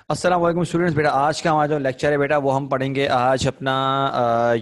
अस्सलाम वालेकुम स्टूडेंट्स। बेटा आज का हमारा जो लेक्चर है बेटा वो हम पढ़ेंगे आज अपना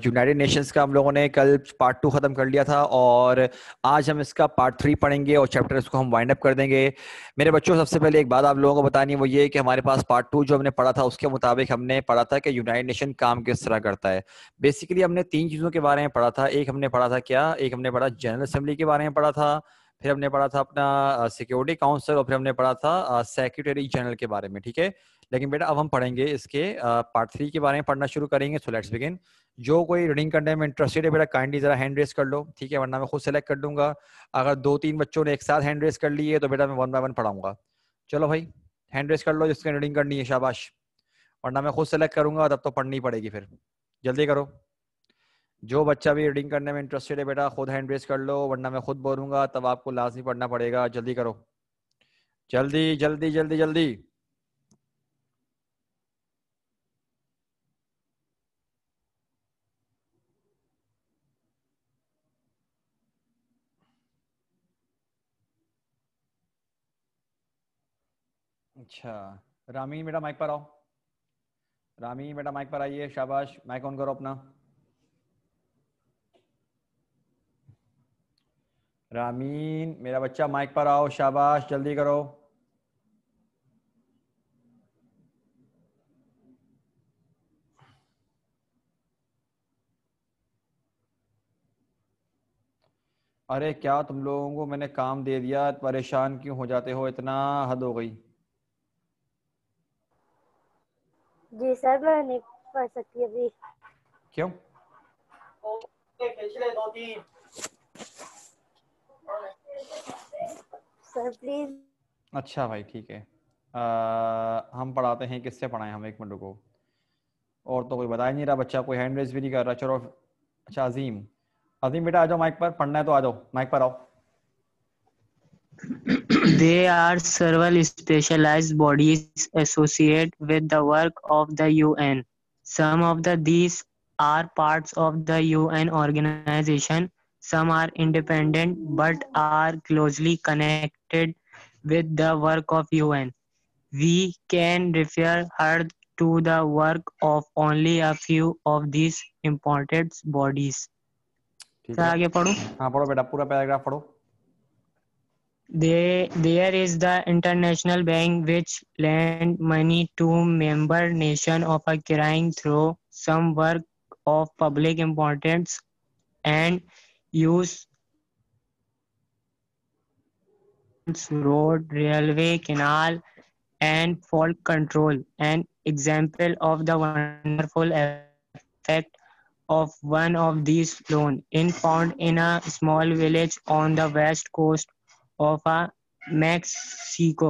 यूनाइटेड नेशंस का। हम लोगों ने कल पार्ट 2 ख़त्म कर लिया था और आज हम इसका पार्ट 3 पढ़ेंगे और चैप्टर इसको हम वाइंड अप कर देंगे। मेरे बच्चों, सबसे पहले एक बात आप लोगों को बतानी है, वो ये है कि हमारे पास पार्ट 2 जो हमने पढ़ा था उसके मुताबिक हमने पढ़ा था कि यूनाइटेड नेशन काम किस तरह करता है। बेसिकली हमने 3 चीज़ों के बारे में पढ़ा था। एक हमने पढ़ा था क्या, एक हमने पढ़ा जनरल असेंबली के बारे में पढ़ा था, फिर हमने पढ़ा था अपना सिक्योरिटी काउंसिल और फिर हमने पढ़ा था सेक्रेटरी जनरल के बारे में। ठीक है, लेकिन बेटा अब हम पढ़ेंगे इसके पार्ट 3 के बारे में पढ़ना शुरू करेंगे। So let's begin. जो कोई रीडिंग करने में इंटरेस्टेड है बेटा काइंडली जरा हैंड रेस कर लो, ठीक है, वरना मैं खुद सेलेक्ट कर दूंगा। अगर 2-3 बच्चों ने एक साथ हैंड रेस कर ली है तो बेटा मैं 1 बाय 1 पढ़ाऊंगा। चलो भाई, हैंड रेस कर लो जिसकी रीडिंग करनी है, शाबाश। वरना मैं खुद सेलेक्ट करूंगा, तब तो पढ़नी पड़ेगी फिर। जल्दी करो। जो बच्चा भी रीडिंग करने में इंटरेस्टेड है बेटा खुद हैंड रेस कर लो, वरना मैं खुद बोलूंगा तब आपको लाजमी पढ़ना पड़ेगा। जल्दी करो, जल्दी जल्दी जल्दी जल्दी। अच्छा, रामीन बेटा माइक पर आओ। रामीन बेटा माइक पर आइए, शाबाश। माइक ऑन करो अपना। रामीन मेरा बच्चा माइक पर आओ, शाबाश, जल्दी करो। अरे क्या तुम लोगों को मैंने काम दे दिया, परेशान क्यों हो जाते हो इतना? हद हो गई। जी सर, मैं नहीं पढ़ सकती अभी। क्यों? Sir please. अच्छा भाई ठीक है। हम पढ़ाते हैं, किससे पढ़ाएं हम? एक मिनट रुको। और तो कोई बता ही नहीं रहा, बच्चा कोई हैंड रेज भी नहीं कर रहा। चलो। अच्छा अजीम, अजीम बेटा आ जाओ माइक पर, पढ़ना है तो आ जाओ, माइक पर आओ। They are several specialized bodies associated with the work of the UN. Some of these are parts of the UN organization. Some are independent but are closely connected with the work of UN. We can refer her to the work of only a few of these important bodies. ठीक sir है, आगे पढ़ूं? हाँ पढ़ो बेटा, पूरा paragraph पढ़ो। There is the International Bank which lend money to member nations of a carrying through some work of public importance and use road, railway, canal and fault control. An example of the wonderful effect of one of these loans is found in a small village on the west coast of Mexico.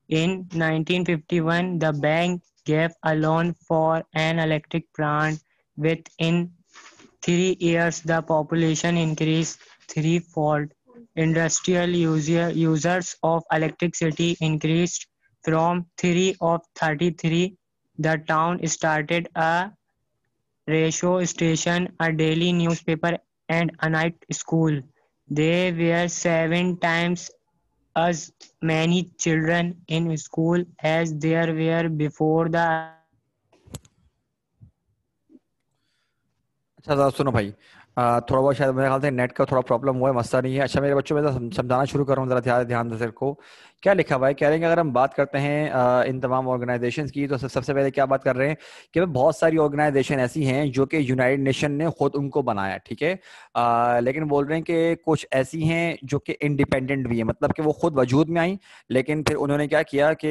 In 1951, the bank gave a loan for an electric plant. Within 3 years, the population increased threefold. Industrial users of electricity increased from 3 of 33. The town started a radio station, a daily newspaper, and a night school. There were 7 times as many children in school as there were before the अच्छा ज़रा सुनो भाई, थोड़ा बहुत शायद मेरे ख्याल से नेट का थोड़ा प्रॉब्लम हुआ है, मसला नहीं है। अच्छा मेरे बच्चों, मैं समझाना शुरू कर रहा हूँ, जरा ध्यान ध्यान से तेरे को। क्या लिखा हुआ है? कह रहे हैं कि अगर हम बात करते हैं इन तमाम ऑर्गेनाइजेशंस की, तो सबसे पहले क्या बात कर रहे हैं कि भाई बहुत सारी ऑर्गेनाइजेशन ऐसी हैं जो कि यूनाइटेड नेशन ने खुद उनको बनाया, ठीक है। लेकिन बोल रहे हैं कि कुछ ऐसी हैं जो कि इंडिपेंडेंट भी है, मतलब कि वो खुद वजूद में आई, लेकिन फिर उन्होंने क्या किया कि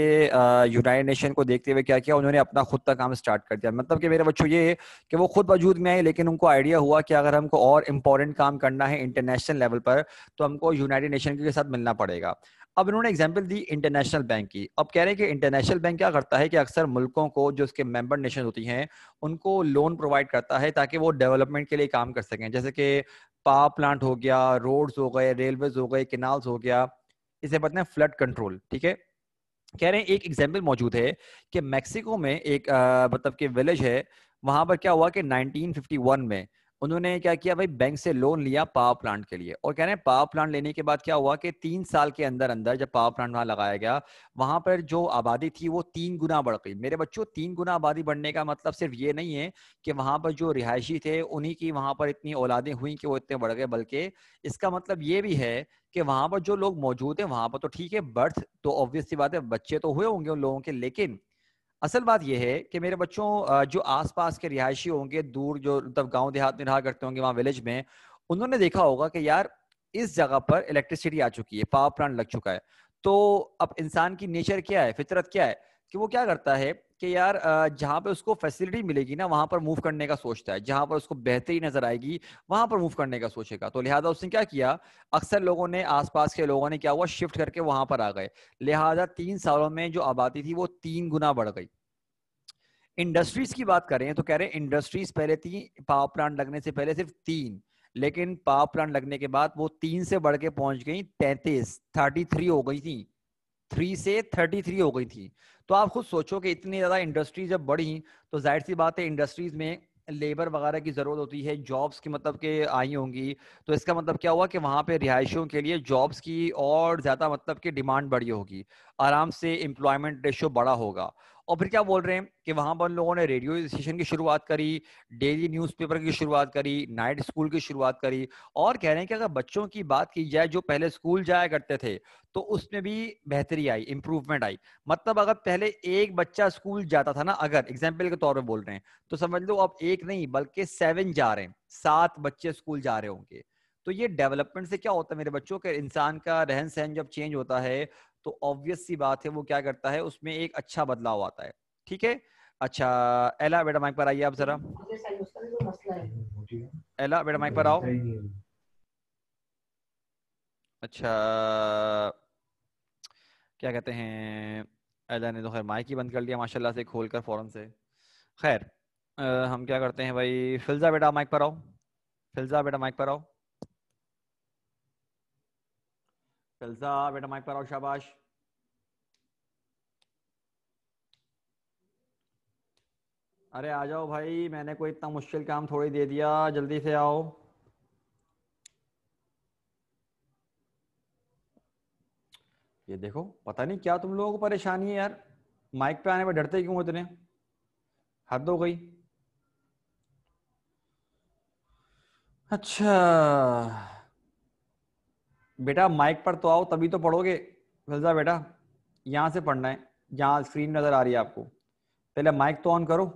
यूनाइटेड नेशन को देखते हुए क्या किया, उन्होंने अपना खुद का काम स्टार्ट कर दिया। मतलब कि मेरे बच्चों ये कि वो खुद वजूद में आए, लेकिन उनको आइडिया हुआ कि अगर हमको और इम्पोर्टेंट काम करना है इंटरनेशनल लेवल पर तो हमको यूनाइटेड नेशन के साथ मिलना पड़ेगा। अब इन्होंने एग्जांपल दी इंटरनेशनल बैंक की। अब कह रहे हैं कि इंटरनेशनल बैंक क्या करता है कि अक्सर मुल्कों को, जो उसके मेंबर नेशन होती हैं, उनको लोन प्रोवाइड करता है ताकि वो डेवलपमेंट के लिए काम कर सकें। जैसे कि पावर प्लांट हो गया, रोड्स हो गए, रेलवेज हो गए, कैनाल्स हो गया, इसे बताते हैं फ्लड कंट्रोल, ठीक है। कह रहे हैं एक एग्जाम्पल मौजूद है कि मैक्सिको में एक मतलब कि विलेज है, वहां पर क्या हुआ कि 1951 में उन्होंने क्या किया भाई, बैंक से लोन लिया पावर प्लांट के लिए, और कह रहे हैं पावर प्लांट लेने के बाद क्या हुआ कि 3 साल के अंदर अंदर जब पावर प्लांट वहां लगाया गया, वहां पर जो आबादी थी वो 3 गुना बढ़ गई। मेरे बच्चों, 3 गुना आबादी बढ़ने का मतलब सिर्फ ये नहीं है कि वहां पर जो रिहायशी थे उन्हीं की वहां पर इतनी औलादें हुई कि वो इतने बढ़ गए, बल्कि इसका मतलब ये भी है कि वहां पर जो लोग मौजूद हैं वहां पर तो ठीक है, बर्थ तो ऑब्वियस सी बात है, बच्चे तो हुए होंगे उन लोगों के, लेकिन असल बात यह है कि मेरे बच्चों, जो आसपास के रिहायशी होंगे, दूर जो मतलब गांव देहात में रहा करते होंगे, वहां विलेज में, उन्होंने देखा होगा कि यार इस जगह पर इलेक्ट्रिसिटी आ चुकी है, पावर प्लांट लग चुका है। तो अब इंसान की नेचर क्या है, फितरत क्या है कि वो क्या करता है कि यार जहां पे उसको फैसिलिटी मिलेगी ना वहां पर मूव करने का सोचता है, जहां पर उसको बेहतरी नजर आएगी वहां पर मूव करने का सोचेगा। तो लिहाजा उसने क्या किया, अक्सर लोगों ने, आसपास के लोगों ने क्या हुआ, शिफ्ट करके वहां पर आ गए। लिहाजा 3 सालों में जो आबादी थी वो 3 गुना बढ़ गई। इंडस्ट्रीज की बात करें तो कह रहे हैं इंडस्ट्रीज पहले थी, पावर प्लांट लगने से पहले सिर्फ 3, लेकिन पावर प्लांट लगने के बाद वो 3 से बढ़ के पहुंच गई 33 हो गई थी, 3 से 33 हो गई थी। तो आप खुद सोचो कि इतनी ज्यादा इंडस्ट्रीज जब बढ़ी तो जाहिर सी बात है इंडस्ट्रीज में लेबर वगैरह की जरूरत होती है, जॉब्स की मतलब के आई होंगी। तो इसका मतलब क्या हुआ कि वहां पे रिहायशियों के लिए जॉब्स की और ज्यादा मतलब की डिमांड बढ़ी होगी, आराम से एम्प्लॉयमेंट रेशियो बड़ा होगा। और फिर क्या बोल रहे हैं कि वहां पर लोगों ने रेडियो स्टेशन की शुरुआत करी, डेली न्यूज़पेपर की शुरुआत करी, नाइट स्कूल की शुरुआत करी। और कह रहे हैं कि अगर बच्चों की बात की जाए जो पहले स्कूल जाया करते थे तो उसमें भी बेहतरी आई, इंप्रूवमेंट आई। मतलब अगर पहले एक बच्चा स्कूल जाता था ना, अगर एग्जाम्पल के तौर पर बोल रहे हैं, तो समझ लो अब एक नहीं बल्कि 7 जा रहे हैं, 7 बच्चे स्कूल जा रहे होंगे। तो ये डेवलपमेंट से क्या होता है मेरे बच्चों के, इंसान का रहन सहन जब चेंज होता है तो ऑब्वियस सी बात है वो क्या करता है, उसमें एक अच्छा बदलाव आता है। ठीक है। अच्छा, एला बेटा माइक पर आइए आप जरा। एला बेटा माइक पर आओ। अच्छा, क्या कहते हैं, एला ने तो खैर माइक ही बंद कर लिया माशाल्लाह से, खोलकर फौरन से। खैर, हम क्या करते हैं भाई, फिल्जा बेटा माइक पर आओ। फिल्जा बेटा माइक पर आओ। फिल्जा बेटा माइक पर आओ, शाबाश। अरे आ जाओ भाई, मैंने कोई इतना मुश्किल काम थोड़ी दे दिया, जल्दी से आओ। ये देखो, पता नहीं क्या तुम लोगों को परेशानी है यार, माइक पे आने पर डरते क्यों हो इतने, हद हो गई। अच्छा बेटा, माइक पर तो आओ तभी तो पढ़ोगे। फिल्जा बेटा, यहाँ से पढ़ना है, जहाँ स्क्रीन नजर आ रही है आपको। पहले माइक तो ऑन करो।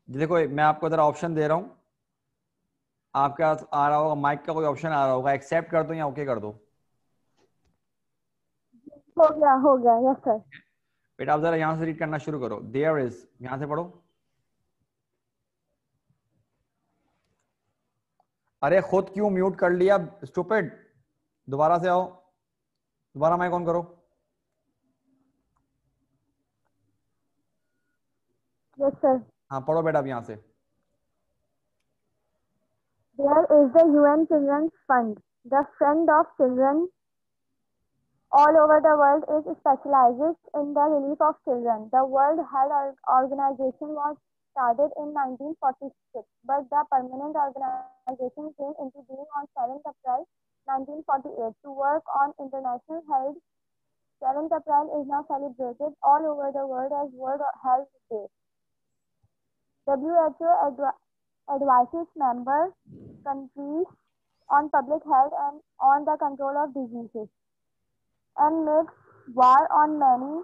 देखो मैं आपको इधर ऑप्शन दे रहा हूँ, आपके पास आ रहा होगा माइक का कोई ऑप्शन आ रहा होगा, एक्सेप्ट कर दो या ओके कर दो। हो गया यस सर। बेटा आप जरा यहाँ से रीड करना शुरू करो, देयर इज, यहाँ से पढ़ो। अरे खुद क्यों म्यूट कर लिया स्टूपिड, दोबारा से आओ, दोबारा माइक ऑन करो। Yes sir. हाँ पढ़ो बेटा अब यहाँ से। There is the UN Children's Fund, the friend of children all over the world. It specializes in the relief of children. The World Health Organization was started in 1946, but the permanent organization came into being on 7th April 1948 to work on international health. 7th April is now celebrated all over the world as World Health Day. WHO advises member countries on public health and on the control of diseases, and makes war on many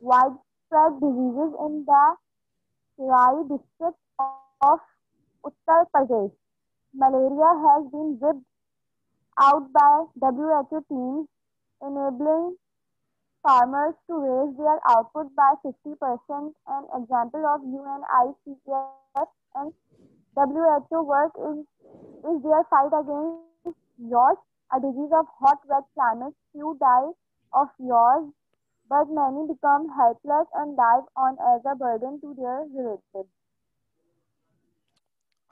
widespread diseases in the Rai district of Uttar Pradesh. Malaria has been wiped out by WHO teams, enabling farmers to raise their output by 50%. An example of UNICEF and WHO work is their fight against yaws, a disease of hot, wet climates. Few die of yaws, but many become helpless and die on as a burden to their relatives.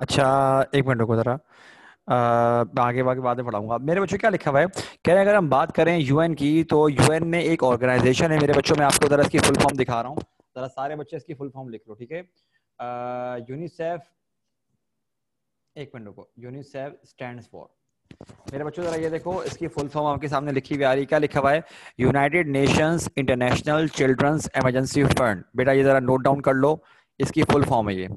अच्छा एक minute रुको जरा, आगे बाकी बातें पढ़ाऊंगा। मेरे बच्चों क्या लिखा हुआ है, कह रहे हैं अगर हम बात करें यूएन की तो यूएन में एक ऑर्गेनाइजेशन है मेरे बच्चों, मैं आपको जरा इसकी फुल फॉर्म दिखा रहा हूँ, जरा सारे बच्चे इसकी फुल फॉर्म लिख लो, ठीक है। यूनिसेफ एक मिनट रुको, यूनिसेफ स्टैंड्स फॉर, मेरे बच्चों जरा ये देखो, इसकी फुल फॉर्म आपके सामने लिखी हुई आ रही है, क्या लिखा हुआ है? United Nations International Children's Emergency Fund. बेटा ये जरा नोट डाउन कर लो, इसकी फुल फॉर्म है ये।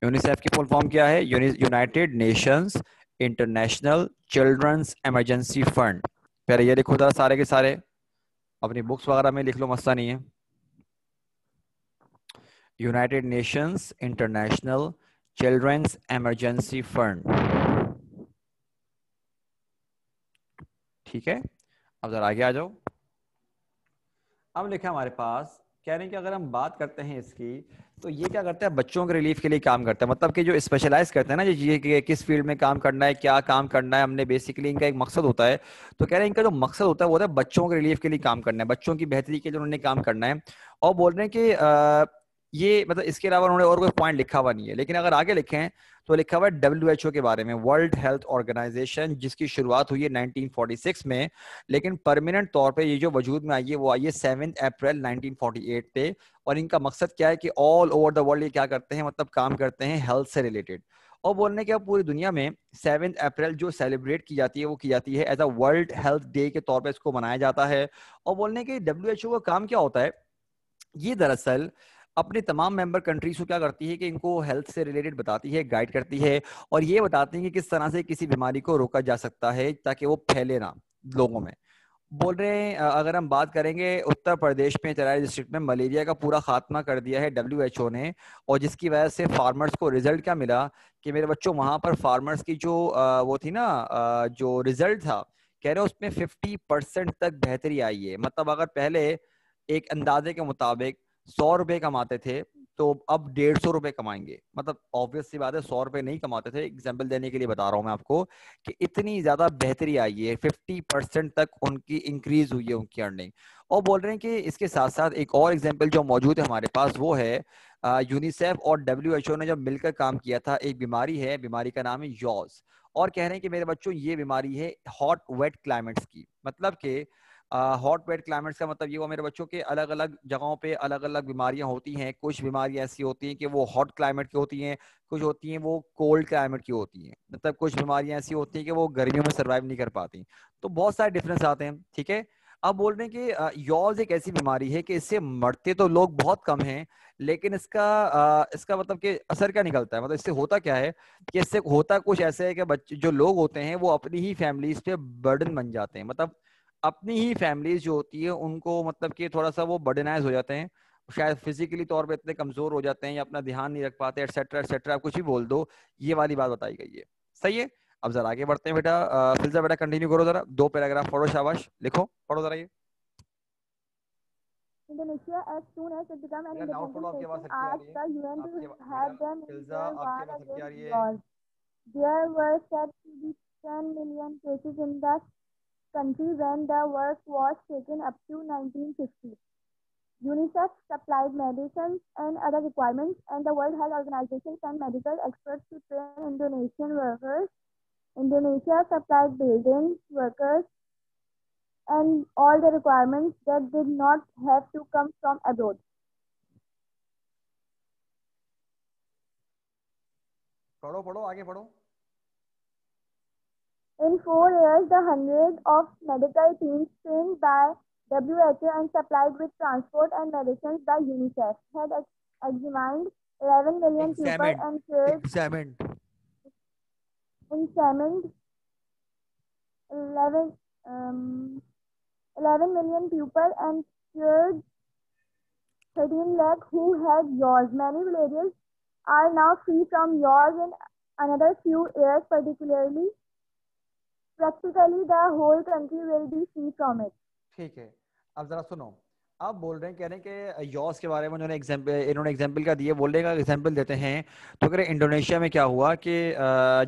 यूनिसेफ की फुल फॉर्म क्या है? United Nations International Children's Emergency Fund. पहले ये लिखो जरा सारे के सारे, अपनी बुक्स वगैरह में लिख लो, मसला नहीं है। United Nations International Children's Emergency Fund, ठीक है। अब जरा आगे आ जाओ। अब लिखा हमारे पास, कह रहे हैं कि अगर हम बात करते हैं इसकी, तो ये क्या करता है? बच्चों के रिलीफ के लिए काम करता है। मतलब कि जो स्पेशलाइज करते हैं ना, ये कि किस फील्ड में काम करना है, क्या काम करना है, हमने बेसिकली इनका एक मकसद होता है। तो कह रहे हैं इनका जो मकसद होता है वो होता है बच्चों के रिलीफ के लिए काम करना है, बच्चों की बेहतरी के लिए उन्होंने काम करना है। और बोल रहे हैं कि ये मतलब इसके अलावा उन्होंने और कोई पॉइंट लिखा हुआ नहीं है। लेकिन अगर आगे लिखें तो लिखा हुआ है WHO के बारे में, वर्ल्ड हेल्थ ऑर्गेनाइजेशन, जिसकी शुरुआत हुई है 1946 में, लेकिन परमानेंट तौर पे ये जो वजूद में आई है वो आई है 7 अप्रैल 1948 पे। और इनका मकसद क्या है कि ऑल ओवर द वर्ल्ड ये क्या करते हैं, मतलब काम करते हैं हेल्थ से रिलेटेड। और बोलने के अब पूरी दुनिया में 7 अप्रैल जो सेलिब्रेट की जाती है वो की जाती है as a World Health Day के तौर पे, इसको मनाया जाता है। और बोलने के WHO का काम क्या होता है, ये दरअसल अपने तमाम मेंबर कंट्रीज को क्या करती है कि इनको हेल्थ से रिलेटेड बताती है, गाइड करती है, और ये बताती है कि किस तरह से किसी बीमारी को रोका जा सकता है ताकि वो फैले ना लोगों में। बोल रहे हैं अगर हम बात करेंगे, उत्तर प्रदेश में चराई डिस्ट्रिक्ट में मलेरिया का पूरा खात्मा कर दिया है WHO ने। और जिसकी वजह से फार्मर्स को रिजल्ट क्या मिला कि मेरे बच्चों, वहां पर फार्मर्स की जो वो थी ना, जो रिजल्ट था, कह रहे हैं उसमें 50% तक बेहतरी आई है। मतलब अगर पहले एक अंदाजे के मुताबिक 100 रुपए कमाते थे, तो अब 150 रुपए कमाएंगे। मतलब ऑब्वियस सी बात है, 100 रुपए नहीं कमाते थे, एग्जाम्पल देने के लिए बता रहा हूं मैं आपको कि इतनी ज्यादा बेहतरी आई है, 50% तक उनकी इंक्रीज हुई है उनकी अर्निंग। और बोल रहे हैं कि इसके साथ साथ एक और एग्जाम्पल जो मौजूद है हमारे पास, वो है यूनिसेफ और WHO ने जब मिलकर काम किया था। एक बीमारी है, बीमारी का नाम है यॉज। और कह रहे हैं कि मेरे बच्चों ये बीमारी है हॉट वेट क्लाइमेट्स की। मतलब कि हॉट वेट क्लाइमेट्स का मतलब ये हुआ मेरे बच्चों के, अलग अलग जगहों पे अलग अलग बीमारियां होती हैं। कुछ बीमारियां ऐसी होती हैं कि वो हॉट क्लाइमेट की होती हैं, कुछ होती हैं वो कोल्ड क्लाइमेट की होती हैं। मतलब कुछ बीमारियां ऐसी होती हैं कि वो गर्मियों में सर्वाइव नहीं कर पाती। तो बहुत सारे डिफरेंस आते हैं, ठीक है। अब बोल रहे हैं कि यॉज एक ऐसी बीमारी है कि इससे मरते तो लोग बहुत कम हैं, लेकिन इसका मतलब कि असर क्या निकलता है, मतलब इससे होता क्या है कि इससे होता कुछ ऐसा है कि बच्चे जो लोग होते हैं वो अपनी ही फैमिलीज पे बर्डन बन जाते हैं। मतलब अपनी ही फैमिलीज जो होती है उनको, मतलब कि थोड़ा सा वो बर्डनाइज हो जाते हैं, शायद फिजिकली तौर पे इतने कमजोर हो जाते हैं या अपना ध्यान नहीं रख पाते, एटसेट्रा एटसेट्रा, कुछ भी बोल दो। ये वाली बात बताई गई है, सही है। अब जरा आगे बढ़ते हैं बेटा, फिर से बेटा कंटिन्यू करो, जरा 2 पैराग्राफ पढ़ो, शाबाश, लिखो, पढ़ो जरा ये। Indonesia, as soon as it became an बेटा नाउट पढ़ो, independent आपकी आवाज nation, हटके आ रही asked है, the UN to बेटा help them in Filza, their war आपकी आवाज हटके आ against रही है। wars. There were said to be 10 million cases in the country when the work was taken up to 1950. UNICEF supplied medicines and other requirements, and the World Health Organization sent medical experts to train Indonesian workers. Indonesia supplied buildings, workers, and all the requirements that did not have to come from abroad. पढ़ो पढ़ो, आगे पढ़ो। In 4 years, the hundreds of medical teams trained by WHO and supplied with transport and medicines by UNICEF had examined 11 million people examine, and cured examine, examined 11, um, 11 million people and cured 13 lakh who had yaws. Many villages are now free from yaws in another few years, particularly. Practically, the whole country will be free from it. ठीक है। अब जरा सुनो, आप बोल रहे हैं, कह रहे हैं कि यॉस के बारे में इन्होंने एग्जाम्पल का दिए, बोलने का एग्जाम्पल देते हैं। तो कह रहे इंडोनेशिया में क्या हुआ कि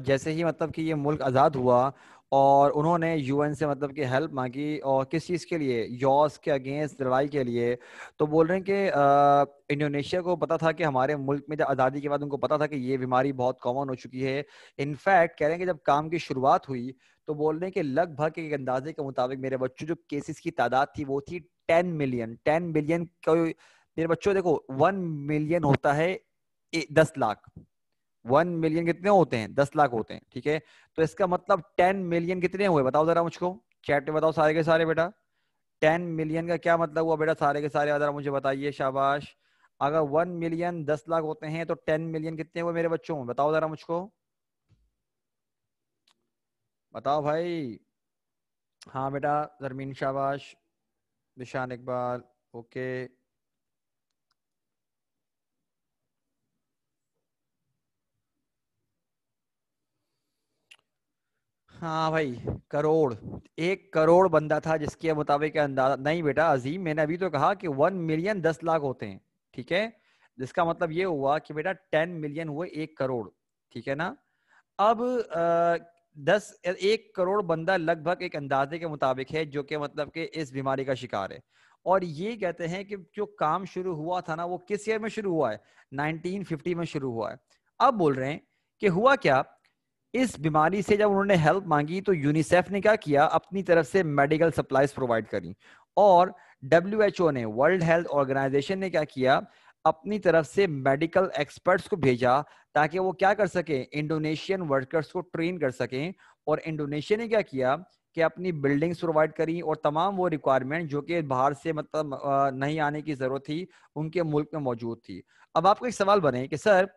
जैसे ही मतलब कि ये मुल्क आज़ाद हुआ और उन्होंने UN से मतलब कि हेल्प मांगी, और किस चीज़ के लिए, यॉस के अगेंस्ट लड़ाई के लिए। तो बोल रहे हैं कि इंडोनेशिया को पता था कि हमारे मुल्क में जब आज़ादी के बाद उनको पता था कि ये बीमारी बहुत कॉमन हो चुकी है। इनफैक्ट कह रहे हैं कि जब काम की शुरुआत हुई तो बोल रहे हैं कि लगभग एक अंदाजे के मुताबिक मेरे बच्चों जो केसेस की तादाद थी वो थी 10 मिलियन। 10 मिलियन को मेरे बच्चों देखो, 1 मिलियन होता है 10 लाख, 1 मिलियन कितने होते हैं? 10 लाख होते हैं, ठीक है। तो इसका मतलब 10 मिलियन कितने हुए बताओ जरा मुझको, चैट में बताओ सारे के सारे बेटा। 10 मिलियन का क्या मतलब हुआ बेटा, सारे के सारे जरा मुझे बताइए, शाबाश। अगर 1 मिलियन 10 लाख होते हैं तो 10 मिलियन कितने हुए मेरे बच्चों, बताओ जरा मुझको, बताओ भाई। हाँ बेटा जरमीन शाबाश, निशान इकबाल, ओके। हाँ भाई, करोड़, 1 करोड़ बंदा था जिसके मुताबिक अंदाजा नहीं बेटा अजीम, मैंने अभी तो कहा कि 1 मिलियन 10 लाख होते हैं, ठीक है। जिसका मतलब ये हुआ कि बेटा 10 मिलियन हुए 1 करोड़, ठीक है ना। अब 1 करोड़ बंदा लगभग एक अंदाजे के मुताबिक है जो कि मतलब कि इस बीमारी का शिकार है। और ये कहते हैं कि जो काम शुरू हुआ था ना वो किस ईयर में शुरू हुआ है, 1950 में शुरू हुआ है। अब बोल रहे हैं कि हुआ क्या, इस बीमारी से जब उन्होंने हेल्प मांगी तो यूनिसेफ ने क्या किया, अपनी तरफ से मेडिकल सप्लाईज प्रोवाइड करी। और डब्ल्यूएचओ ने, वर्ल्ड हेल्थ ऑर्गेनाइजेशन ने क्या किया, अपनी तरफ से मेडिकल एक्सपर्ट्स को भेजा ताकि वो क्या कर सके, इंडोनेशियन वर्कर्स को ट्रेन कर सकें। और इंडोनेशिया ने क्या किया कि अपनी बिल्डिंग्स प्रोवाइड करी और तमाम वो रिक्वायरमेंट जो कि बाहर से मतलब नहीं आने की जरूरत थी, उनके मुल्क में मौजूद थी। अब आपको एक सवाल बने कि सर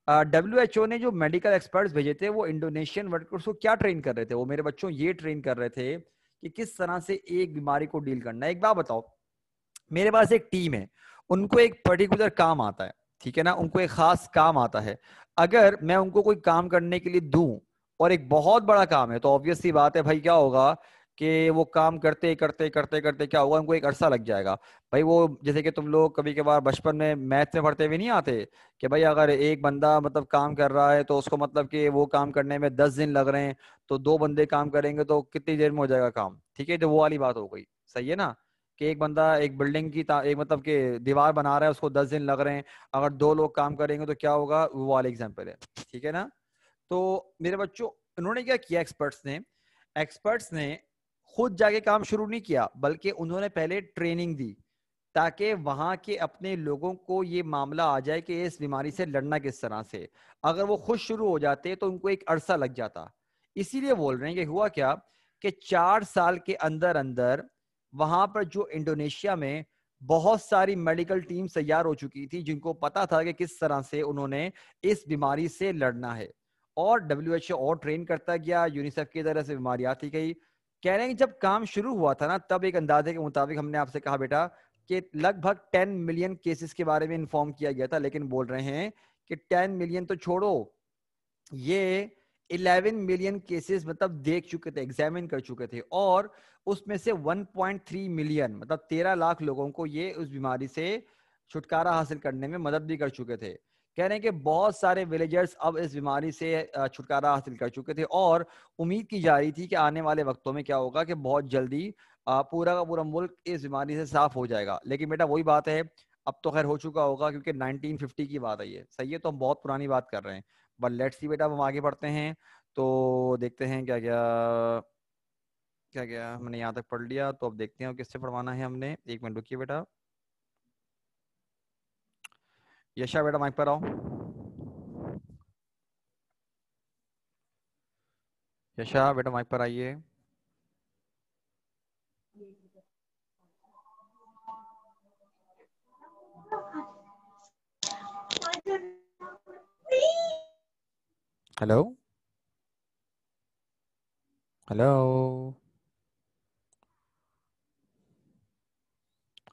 डब्ल्यूएचओ ने जो मेडिकल एक्सपर्ट्स भेजे थे वो इंडोनेशियन वर्कर्स को क्या ट्रेन कर रहे थे, वो मेरे बच्चों ये ट्रेन कर रहे थे कि किस तरह से एक बीमारी को डील करना है। एक बात बताओ, मेरे पास एक टीम है, उनको एक पर्टिकुलर काम आता है, ठीक है ना, उनको एक खास काम आता है। अगर मैं उनको कोई काम करने के लिए दूं और एक बहुत बड़ा काम है तो ऑब्वियस सी बात है भाई क्या होगा कि वो काम करते करते करते करते क्या होगा, उनको एक अरसा लग जाएगा। भाई वो जैसे कि तुम लोग कभी कभार बचपन में मैथ में पढ़ते हुए नहीं आते कि भाई अगर एक बंदा मतलब काम कर रहा है तो उसको मतलब कि वो काम करने में 10 दिन लग रहे हैं, तो 2 बंदे काम करेंगे तो कितनी देर में हो जाएगा काम, ठीक है। तो वो वाली बात हो गई, सही है ना, कि एक बंदा एक बिल्डिंग की एक मतलब कि दीवार बना रहा है उसको 10 दिन लग रहे हैं, अगर 2 लोग काम करेंगे तो क्या होगा, वो वाला एग्जाम्पल है, ठीक है ना। तो मेरे बच्चों, उन्होंने क्या किया, एक्सपर्ट्स ने खुद जाके काम शुरू नहीं किया बल्कि उन्होंने पहले ट्रेनिंग दी ताकि वहां के अपने लोगों को ये मामला आ जाए कि इस बीमारी से लड़ना किस तरह से। अगर वो खुद शुरू हो जाते तो उनको एक अरसा लग जाता। इसीलिए बोल रहे हैं कि हुआ क्या कि 4 साल के अंदर अंदर वहां पर जो इंडोनेशिया में बहुत सारी मेडिकल टीम तैयार हो चुकी थी जिनको पता था कि किस तरह से उन्होंने इस बीमारी से लड़ना है। और डब्ल्यूएचओ और ट्रेन करता गया, यूनिसेफ की तरह से बीमारी आती गई। कह रहे हैं कि जब काम शुरू हुआ था ना तब एक अंदाजे के मुताबिक हमने आपसे कहा बेटा कि लगभग 10 मिलियन केसेस के बारे में इन्फॉर्म किया गया था, लेकिन बोल रहे हैं कि 10 मिलियन तो छोड़ो, ये 11 मिलियन केसेस मतलब देख चुके थे, एग्जामिन कर चुके थे। और उसमें से 1.3 मिलियन मतलब 13 लाख लोगों को ये उस बीमारी से छुटकारा हासिल करने में मदद भी कर चुके थे। कह रहे हैं कि बहुत सारे विलेजर्स अब इस बीमारी से छुटकारा हासिल कर चुके थे और उम्मीद की जा रही थी कि आने वाले वक्तों में क्या होगा कि बहुत जल्दी पूरा का पूरा मुल्क इस बीमारी से साफ हो जाएगा। लेकिन बेटा वही बात है, अब तो खैर हो चुका होगा क्योंकि 1950 की बात है ये, सही है, तो हम बहुत पुरानी बात कर रहे हैं। बट लेट्स सी बेटा, अब हम आगे बढ़ते हैं तो देखते हैं क्या क्या क्या क्या हमने यहाँ तक पढ़ लिया। तो अब देखते हैं किससे पढ़वाना है हमने, 1 मिनट रुकिए बेटा। यशा बेटा माइक पर आओ, यशा बेटा माइक पर आइए। हेलो, हेलो,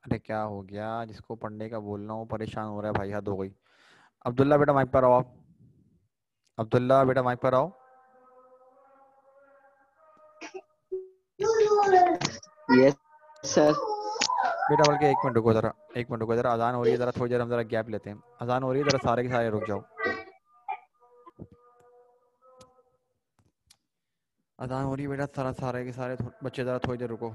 अरे क्या हो गया, जिसको पढ़ने का बोलना हो परेशान हो रहा है भाई, हद हो गई। अब्दुल्ला बेटा माइक पर आओ आप, अब्दुल्ला बेटा माइक पर आओ। Yes sir. बेटा बल्कि 1 मिनट रुको जरा, 1 मिनट रुको जरा, अजान हो रही है, जरा थोड़ी देर हम जरा गैप लेते हैं, अजान हो रही है, जरा सारे के सारे रुक जाओ। अजान हो रही है बेटा, सारा सारे के सारे बच्चे जरा थोड़ी देर रुको।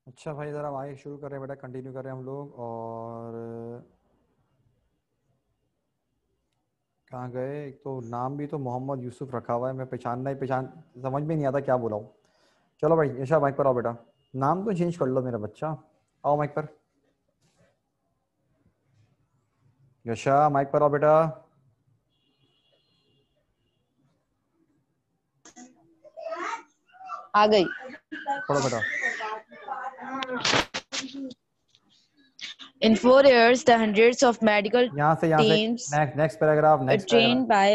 अच्छा भाई, जरा हम आगे शुरू कर रहे हैं बेटा, कंटिन्यू कर रहे हैं हम लोग। और कहाँ गए? एक तो नाम भी तो मोहम्मद यूसुफ रखा हुआ है, मैं पहचानना ही पहचान, समझ में नहीं आता क्या बोला हूँ। चलो भाई यशा माइक पर आओ बेटा, नाम तो चेंज कर लो मेरा बच्चा, आओ माइक पर। यशा माइक पर आओ बेटा। आ गई। पढ़ो बेटा। In 4 years, the hundreds of medical यहाँ से teams next next paragraph, next paragraph, trained by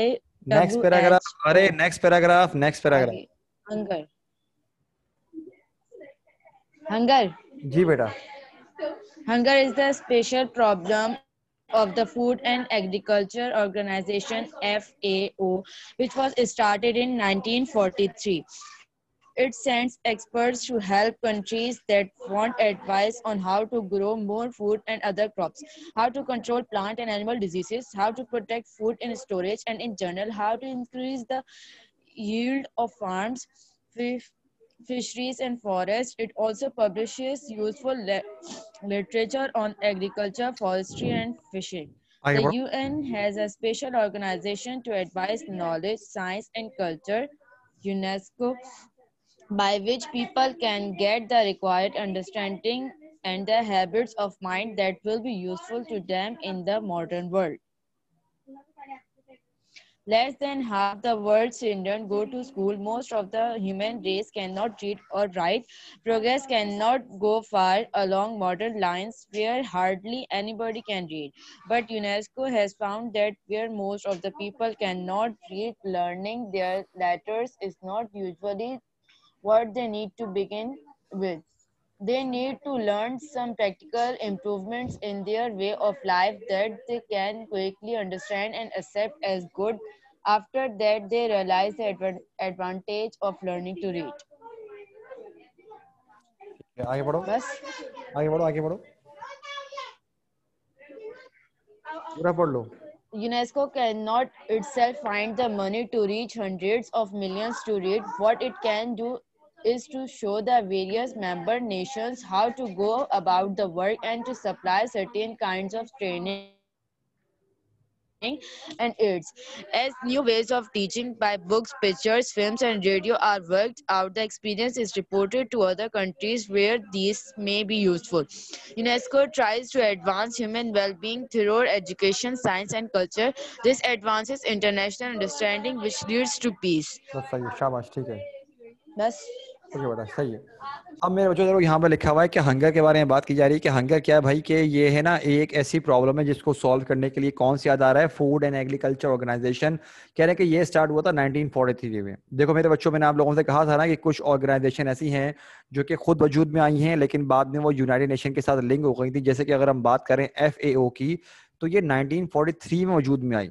next paragraph, अरे WHO. Next paragraph, next paragraph. आगे hunger. Hunger. जी बेटा। Hunger is the special problem of the Food and Agriculture Organization FAO, which was started in 1943. It sends experts to help countries that want advice on how to grow more food and other crops, how to control plant and animal diseases, how to protect food in storage, and in general, how to increase the yield of farms, fisheries, and forests. It also publishes useful literature on agriculture, forestry, and fishing. आगे The बढ़ो। UN has a special organization to advise knowledge, science, and culture, UNESCO, by which people can get the required understanding and the habits of mind that will be useful to them in the modern world. Less than half the world's children go to school. Most of the human race cannot read or write. Progress cannot go far along modern lines where hardly anybody can read. But UNESCO has found that where most of the people cannot read, learning their letters is not usually what they need to begin with. They need to learn some practical improvements in their way of life that they can quickly understand and accept as good. After that, they realize the advantage of learning to read. आगे बढ़ो, बस आगे बढ़ो, आगे बढ़ो, पूरा पढ़ लो। UNESCO cannot itself find the money to reach hundreds of millions to read. What it can do is to show the various member nations how to go about the work and to supply certain kinds of training and aids. As new ways of teaching by books, pictures, films, and radio are worked out, the experience is reported to other countries where these may be useful. UNESCO tries to advance human well-being through education, science, and culture. This advances international understanding, which leads to peace. बस सही है, शाबाश, ठीक है, बस okay बेटा, सही है। अब मेरे बच्चों देखो यहाँ पर लिखा हुआ है कि हंगर के बारे में बात की जा रही है कि हंगर क्या है भाई, कि ये है ना एक ऐसी प्रॉब्लम है जिसको सॉल्व करने के लिए कौन सी याद आ रहा है, फूड एंड एग्रीकल्चर ऑर्गेनाइजेशन। कह रहे हैं कि ये स्टार्ट हुआ था 1943 में। देखो मेरे बच्चों, मैंने आप लोगों से कहा था ना कि कुछ ऑर्गेनाइजेशन ऐसी हैं जो कि खुद वजूद में आई हैं लेकिन बाद में वो यूनाइटेड नेशन के साथ लिंक हो गई थी। जैसे कि अगर हम बात करें FAO की, तो ये 1943 में वजूद में आई,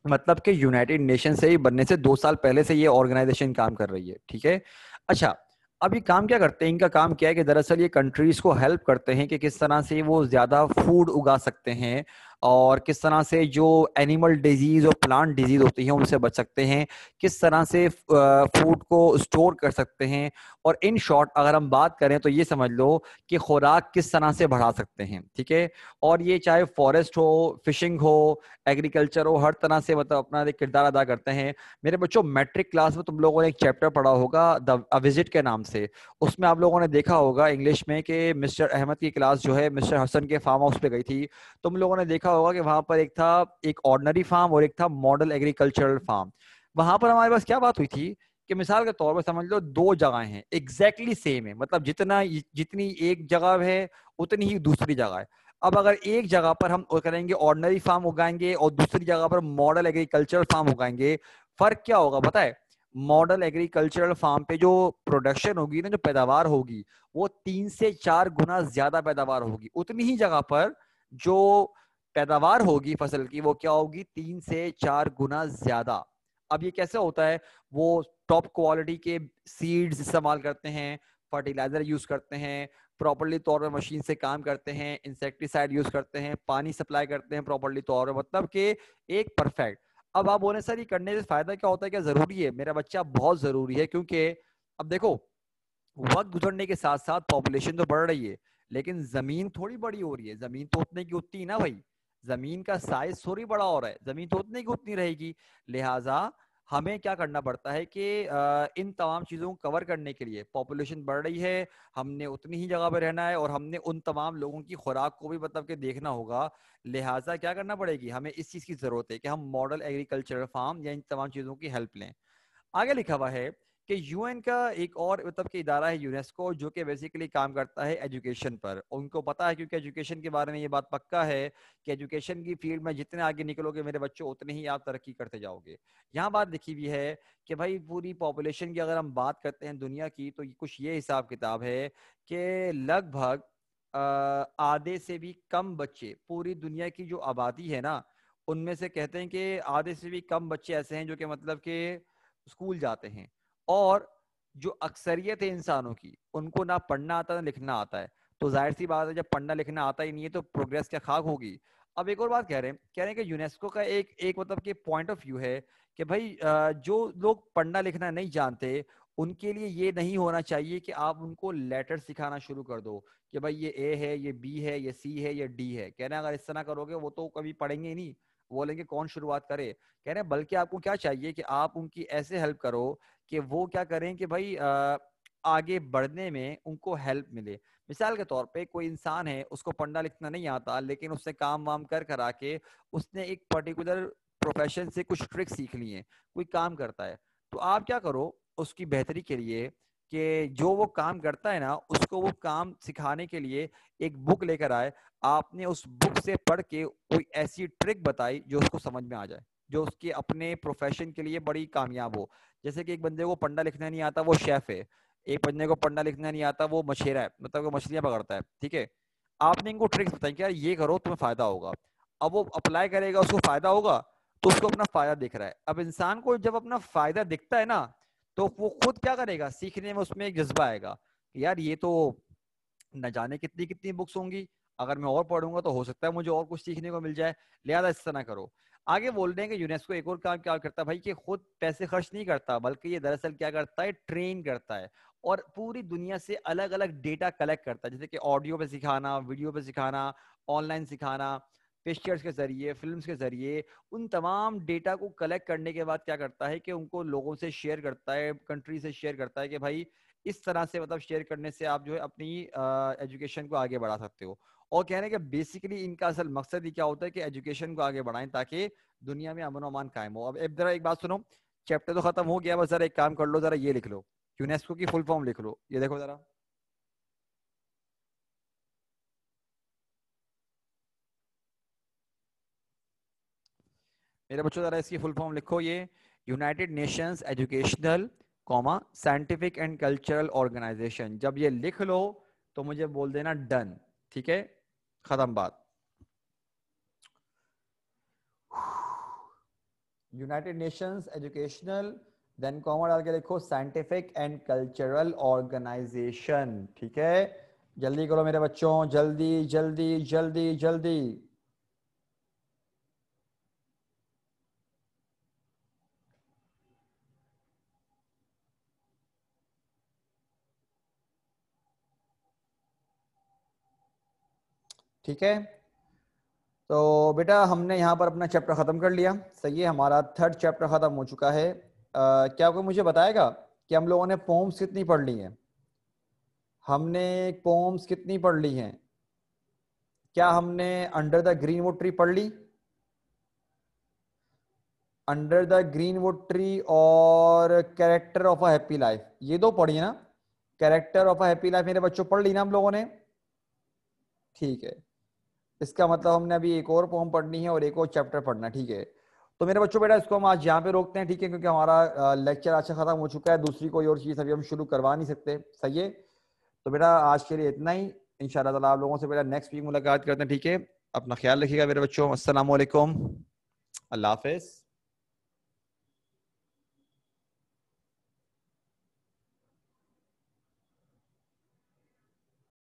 मतलब कि यूनाइटेड नेशन से ही बनने से 2 साल पहले से ये ऑर्गेनाइजेशन काम कर रही है, ठीक है। अच्छा, अब ये काम क्या करते हैं, इनका काम क्या है कि दरअसल ये कंट्रीज को हेल्प करते हैं कि किस तरह से वो ज्यादा फूड उगा सकते हैं और किस तरह से जो एनिमल डिजीज और प्लांट डिजीज होती है उनसे बच सकते हैं, किस तरह से फूड को स्टोर कर सकते हैं, और इन शॉर्ट अगर हम बात करें तो ये समझ लो कि खुराक किस तरह से बढ़ा सकते हैं, ठीक है। और ये चाहे फॉरेस्ट हो, फिशिंग हो, एग्रीकल्चर हो, हर तरह से मतलब अपना एक किरदार अदा करते हैं। मेरे बच्चों, मैट्रिक क्लास में तुम लोगों ने एक चैप्टर पढ़ा होगा द विजिट के नाम से, उसमें आप लोगों ने देखा होगा इंग्लिश में कि मिस्टर अहमद की क्लास जो है मिस्टर हसन के फार्म हाउस पे गई थी। तुम लोगों ने देखा होगा कि वहां पर एक था एक ऑर्डिनरी फार्म और एक था मॉडल एग्रीकल्चरल फार्म। वहां पर हमारे पास क्या बात हुई थी कि मिसाल के तौर पर समझ लो 2 जगह हैं एग्जैक्टली सेम है, मतलब जितनी एक जगह है उतनी ही दूसरी जगह है। अब अगर एक जगह पर हम करेंगे ऑर्डिनरी फार्म उगाएंगे और दूसरी जगह पर मॉडल एग्रीकल्चरल फार्म उगाएंगे, फर्क क्या होगा पता है? मॉडल एग्रीकल्चरल फार्म पे जो प्रोडक्शन होगी ना, जो पैदावार होगी, वो 3 से 4 गुना ज्यादा पैदावार होगी। उतनी ही जगह पर जो पैदावार होगी फसल की, वो क्या होगी? 3 से 4 गुना ज्यादा। अब ये कैसे होता है? वो टॉप क्वालिटी के सीड्स इस्तेमाल करते हैं, फर्टिलाइजर यूज करते हैं, प्रॉपर्ली तौर पर मशीन से काम करते हैं, इंसेक्टिसाइड यूज करते हैं, पानी सप्लाई करते हैं प्रॉपर्ली तौर पर, मतलब कि एक परफेक्ट। अब आप बोले सर ये करने से फायदा क्या होता है, क्या जरूरी है? मेरा बच्चा, बहुत जरूरी है, क्योंकि अब देखो वक्त गुजरने के साथ साथ पॉपुलेशन तो बढ़ रही है लेकिन जमीन थोड़ी बड़ी हो रही है, जमीन तो उतने की उतनी ना भाई। जमीन का साइज थोड़ी बड़ा हो रहा है, जमीन तो उतनी की उतनी रहेगी। लिहाजा हमें क्या करना पड़ता है कि इन तमाम चीज़ों को कवर करने के लिए, पॉपुलेशन बढ़ रही है, हमने उतनी ही जगह पर रहना है और हमने उन तमाम लोगों की खुराक को भी मतलब कि देखना होगा। लिहाजा क्या करना पड़ेगी, हमें इस चीज़ की ज़रूरत है कि हम मॉडल एग्रीकल्चरल फार्म या इन तमाम चीज़ों की हेल्प लें। आगे लिखा हुआ है कि यूएन का एक और मतलब कि इदारा है यूनेस्को, जो कि बेसिकली काम करता है एजुकेशन पर। उनको पता है, क्योंकि एजुकेशन के बारे में ये बात पक्का है कि एजुकेशन की फील्ड में जितने आगे निकलोगे मेरे बच्चों, उतने ही आप तरक्की करते जाओगे। यहाँ बात लिखी हुई है कि भाई पूरी पॉपुलेशन की अगर हम बात करते हैं दुनिया की, तो कुछ ये हिसाब किताब है कि लगभग आधे से भी कम बच्चे, पूरी दुनिया की जो आबादी है ना, उनमें से कहते हैं कि आधे से भी कम बच्चे ऐसे हैं जो कि मतलब कि स्कूल जाते हैं। और जो अक्सरियत है इंसानों की, उनको ना पढ़ना आता ना लिखना आता है। तो जाहिर सी बात है, जब पढ़ना लिखना आता ही नहीं है तो प्रोग्रेस क्या खाक होगी। अब एक और बात कह रहे हैं कि यूनेस्को का एक एक मतलब कि पॉइंट ऑफ व्यू है कि भाई जो लोग पढ़ना लिखना नहीं जानते, उनके लिए ये नहीं होना चाहिए कि आप उनको लेटर सिखाना शुरू कर दो कि भाई ये ए है, ये बी है, ये सी है, ये डी है। कह रहे हैं अगर इस तरह करोगे वो तो कभी पढ़ेंगे ही नहीं, बोलेंगे कौन शुरुआत करे। कह रहे हैं बल्कि आपको क्या चाहिए कि आप उनकी ऐसे हेल्प करो कि वो क्या करें कि भाई आगे बढ़ने में उनको हेल्प मिले। मिसाल के तौर पे कोई इंसान है, उसको पढ़ना लिखना नहीं आता, लेकिन उसने काम वाम कर करा के उसने एक पर्टिकुलर प्रोफेशन से कुछ ट्रिक सीख ली है, कोई काम करता है। तो आप क्या करो उसकी बेहतरी के लिए कि जो वो काम करता है ना, उसको वो काम सिखाने के लिए एक बुक लेकर आए। आपने उस बुक से पढ़ के कोई ऐसी ट्रिक बताई जो उसको समझ में आ जाए, जो उसके अपने प्रोफेशन के लिए बड़ी कामयाब हो। जैसे कि एक बंदे को पढ़ना लिखना नहीं आता, वो शेफ है। एक बंदे को पढ़ना लिखना नहीं आता, वो मछेरा है, मतलब वो मछलियां पकड़ता है। ठीक है, आपने इनको ट्रिक्स बताई कि यार ये करो तुम्हें फायदा होगा। अब वो अप्लाई करेगा, उसको फायदा होगा, तो उसको अपना फायदा दिख रहा है। अब इंसान को जब अपना फायदा दिखता है ना, तो वो खुद क्या करेगा, सीखने में उसमें एक जज्बा आएगा कि यार ये तो न जाने कितनी कितनी बुक्स होंगी, अगर मैं और पढ़ूंगा तो हो सकता है मुझे और कुछ सीखने को मिल जाए। लिहाजा इस तरह करो। आगे बोल रहे हैं कि यूनेस्को एक और काम क्या करता है भाई, कि खुद पैसे खर्च नहीं करता, बल्कि ये दरअसल क्या करता है, ट्रेन करता है और पूरी दुनिया से अलग अलग डेटा कलेक्ट करता है। जैसे कि ऑडियो पे सिखाना, वीडियो पे सिखाना, ऑनलाइन सिखाना, पिक्चर्स के जरिए, फिल्म्स के जरिए, उन तमाम डेटा को कलेक्ट करने के बाद क्या करता है कि उनको लोगों से शेयर करता है, कंट्री से शेयर करता है कि भाई इस तरह से मतलब शेयर करने से आप जो है अपनी एजुकेशन को आगे बढ़ा सकते हो। और कह रहे हैं कि बेसिकली इनका असल मकसद ही क्या होता है कि एजुकेशन को आगे बढ़ाएं ताकि दुनिया में अमन अमान कायम हो। अब जरा एक बात सुनो, चैप्टर तो खत्म हो गया, बस जरा एक काम कर लो, जरा ये लिख लो, यूनेस्को की फुल फॉर्म लिख लो। ये देखो जरा, मेरे बच्चों जरा इसकी फुल फॉर्म लिखो। ये United Nations Educational Scientific and Cultural Organization. जब ये लिख लो तो मुझे बोल देना डन। ठीक है, खत्म बात। United Nations Educational, then comma डाल के लिखो साइंटिफिक एंड कल्चरल ऑर्गेनाइजेशन। ठीक है, जल्दी करो मेरे बच्चों, जल्दी जल्दी जल्दी जल्दी। ठीक है, तो बेटा हमने यहाँ पर अपना चैप्टर ख़त्म कर लिया। सही है, हमारा थर्ड चैप्टर ख़त्म हो चुका है। क्या कोई मुझे बताएगा कि हम लोगों ने पोम्स कितनी पढ़ ली हैं? हमने पोम्स कितनी पढ़ ली हैं? क्या हमने अंडर द ग्रीनवुड ट्री पढ़ ली? अंडर द ग्रीनवुड ट्री और character of a happy life, ये दो पढ़ी ना? Character of a happy life मेरे बच्चों पढ़ ली ना हम लोगों ने? ठीक है, इसका मतलब हमने अभी एक और पोम पढ़नी है और एक और चैप्टर पढ़ना है। ठीक है, तो मेरे बच्चों बेटा इसको हम आज यहाँ पे रोकते हैं। ठीक है, क्योंकि हमारा लेक्चर अच्छा खत्म हो चुका है, दूसरी कोई और चीज़ अभी हम शुरू करवा नहीं सकते। सही है, तो बेटा आज के लिए इतना ही। इंशाल्लाह ताला आप लोगों से बेटा नेक्स्ट वीक मुलाकात करते हैं। ठीक है, अपना ख्याल रखिएगा मेरे बच्चों। अस्सलाम वालेकुम, अल्लाह हाफिज़।